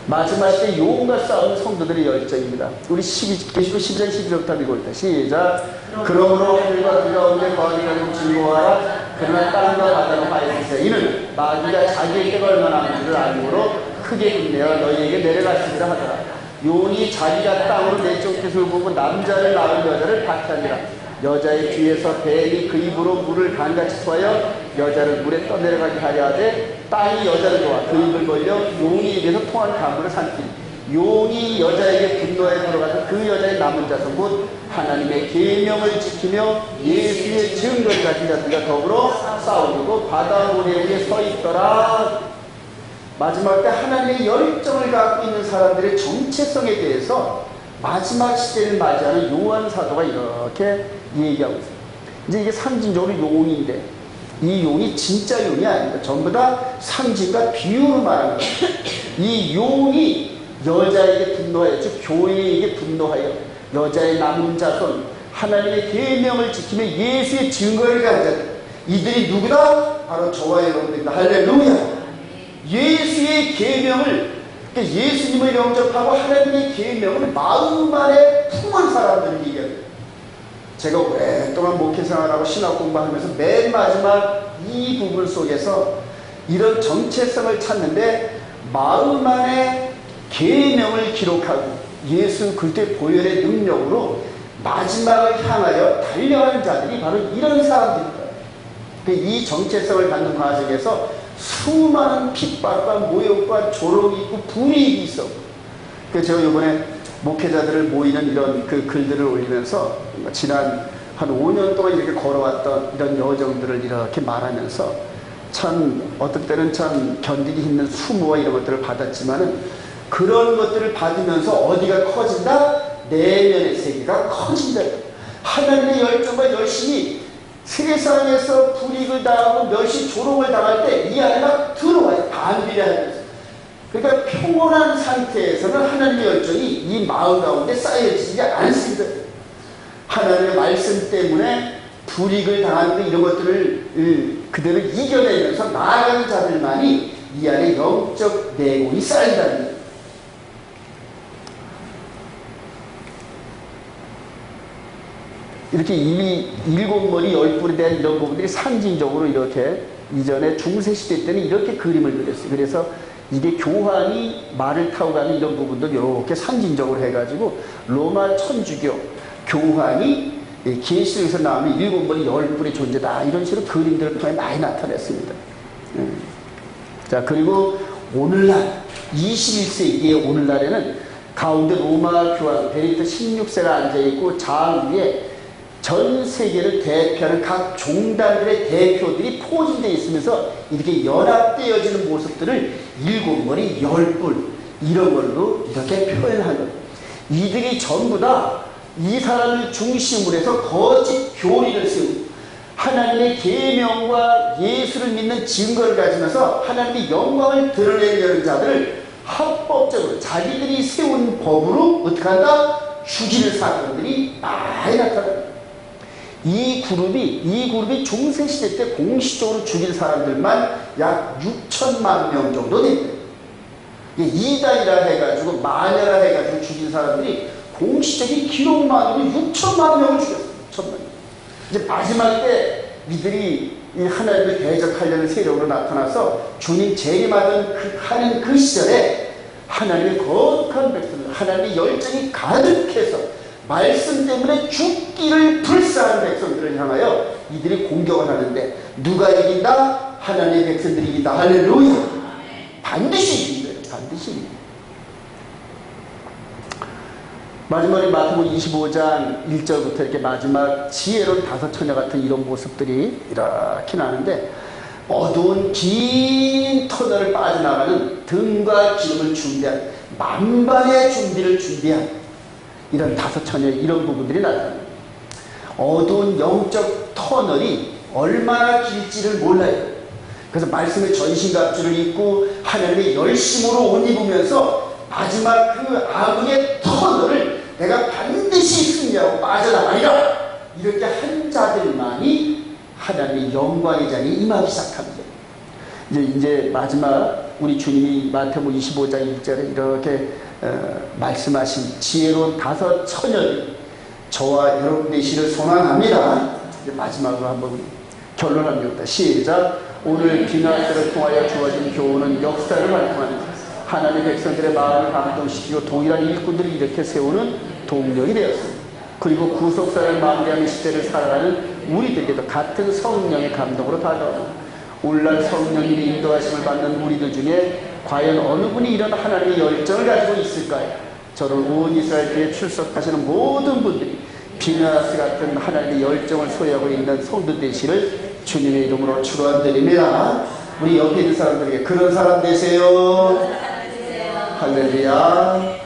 마지막 시대 용과 싸우는 성도들의 열정입니다. 우리 계시록 10장 11절부터 읽을 때 시작. 그러므로 하늘과 그 가운데 거하는 즐거워하라. 그러나 땅과 바다로 하여주세요. 이는 마귀가 자기의 때가 얼마나 많은지를 알므로 크게 인내어 너희에게 내려갔으리라 하더라. 용이 자기가 땅으로 내쪽 뜻을 보고 남자를 낳은 여자를 박해하니라. 여자의 뒤에서 뱀이 그 입으로 물을 강같이 토하여 여자를 물에 떠내려가게 하려 하되 땅이 여자를 도와 그 입을 벌려 용이 입에서 통한 강물을 삼키니 용이 여자에게 분노에 들어가서 그 여자의 남은 자손 곧 하나님의 계명을 지키며 예수의 증거를 가진 자들과 더불어 싸우고 바다 모래 위에 서 있더라. 마지막 때 하나님의 열정을 갖고 있는 사람들의 정체성에 대해서 마지막 시대를 맞이하는 요한 사도가 이렇게 얘기하고 있어요. 이제 이게 상징적으로 용인데 이 용이 진짜 용이 아닙니다. 전부 다 상징과 비유로 말하는 거예요. 이 용이 여자에게 분노하여 즉 교회에게 분노하여 여자의 남은 자손 하나님의 계명을 지키며 예수의 증거를 가진 이들이 누구다? 바로 저와 여러분들입니다. 할렐루야. 예수의 계명을 그러니까 예수님을 영접하고 하나님의 계명을 마음 안에 품은 사람들을 얘기합니다. 제가 오랫동안 목회생활하고 신학 공부하면서 맨 마지막 이 부분 속에서 이런 정체성을 찾는데 마음 안에 계명을 기록하고 예수 그리스도의 보혈의 능력으로 마지막을 향하여 달려가는 자들이 바로 이런 사람들입니다. 이 정체성을 갖는 과정에서 수많은 핍박과 모욕과 조롱이 있고 불이익이 있어. 그래서 제가 이번에 목회자들을 모이는 이런 그 글들을 올리면서 지난 한 5년 동안 이렇게 걸어왔던 이런 여정들을 이렇게 말하면서 참 어떤 때는 참 견디기 힘든 수모와 이런 것들을 받았지만은 그런 것들을 받으면서 어디가 커진다? 내면의 세계가 커진다. 하나님의 열정과 열심이 세상에서 불이익을 당하고 멸시 조롱을 당할 때 이 안에 막 들어와요. 반비례 하면서. 그러니까 평온한 상태에서는 하나님의 열정이 이 마음 가운데 쌓여지지 않습니다. 하나님의 말씀 때문에 불이익을 당하는 이런 것들을 그대로 이겨내면서 나아가는 자들만이 이 안에 영적 내공이 쌓인다는 거예요. 이렇게 이 일곱 머리 열 뿔에 대한 이런 부분들이 상징적으로 이렇게 이전에 중세시대 때는 이렇게 그림을 그렸어요. 그래서 이게 교황이 말을 타고 가는 이런 부분들 이렇게 상징적으로 해가지고 로마 천주교 교황이 계시록에서 나오는 일곱 머리 열 뿔의 존재다 이런 식으로 그림들을 통해 많이 나타냈습니다. 자, 그리고 오늘날 21세기의 오늘날에는 가운데 로마 교황 베네딕토 16세가 앉아있고 장 위에 전 세계를 대표하는 각 종단들의 대표들이 포진되어 있으면서 이렇게 연합되어지는 모습들을 일곱 머리 열 뿔 이런 걸로 이렇게 표현한 거예요. 이들이 전부 다 이 사람을 중심으로 해서 거짓 교리를 세우고 하나님의 계명과 예수를 믿는 증거를 가지면서 하나님의 영광을 드러내려는 자들을 합법적으로 자기들이 세운 법으로 어떻게 한다? 죽이는 사건들이 많이 나타납니다. 이 그룹이 중세시대 때 공식적으로 죽인 사람들만 약 6천만 명 정도 됩니다. 이단이라 해가지고 마녀라 해가지고 죽인 사람들이 공식적인 기록만으로 6천만 명을 죽였어요. 6천만 명. 이제 마지막 때 이들이 이 하나님을 대적하려는 세력으로 나타나서 주님 재림하는 그 시절에 하나님의 거룩한 백성들, 하나님의 열정이 가득해서 말씀 때문에 죽기를 불사한 백성들을 향하여 이들이 공격을 하는데 누가 이긴다? 하나님의 백성들이 이긴다. 할렐루야. 반드시 이긴다. 반드시 이긴다. 마지막에 마태복음 25장 1절부터 이렇게 마지막 지혜로운 다섯 처녀 같은 이런 모습들이 이렇게 나는데 어두운 긴 터널을 빠져나가는 등과 기름을 준비한 만반의 준비를 준비한 이런 다섯 처녀 이런 부분들이 나타납니다. 어두운 영적 터널이 얼마나 길지를 몰라요. 그래서 말씀의 전신갑주를 입고 하나님의 열심으로 옷 입으면서 마지막 그 악의 터널을 내가 반드시 승리하고 빠져나가리라 이렇게 한 자들만이 하나님의 영광의 장에 임하기 시작합니다. 이제 마지막 우리 주님이 마태복음 25장 6절에 이렇게 말씀하신 지혜로운 5 처녀들이 저와 여러분 되시를 소망합니다. 이제 마지막으로 한번 결론합니다. 시작. 오늘 비나스를 통하여 주어진 교훈은 역사를 발동하는 하나님의 백성들의 마음을 감동시키고 동일한 일꾼들을 이렇게 세우는 동력이 되었습니다. 그리고 구속사를 마무리하는 시대를 살아가는 우리들에게도 같은 성령의 감동으로 다가옵니다. 오늘날 성령님이 인도하심을 받는 우리들 중에 과연 어느 분이 이런 하나님의 열정을 가지고 있을까요? 저를 온 이스라엘에 출석하시는 모든 분들이 비나스 같은 하나님의 열정을 소유하고 있는 성도 되시를 주님의 이름으로 축원드립니다. 우리 여기 있는 사람들에게 그런 사람 되세요. 할렐루야.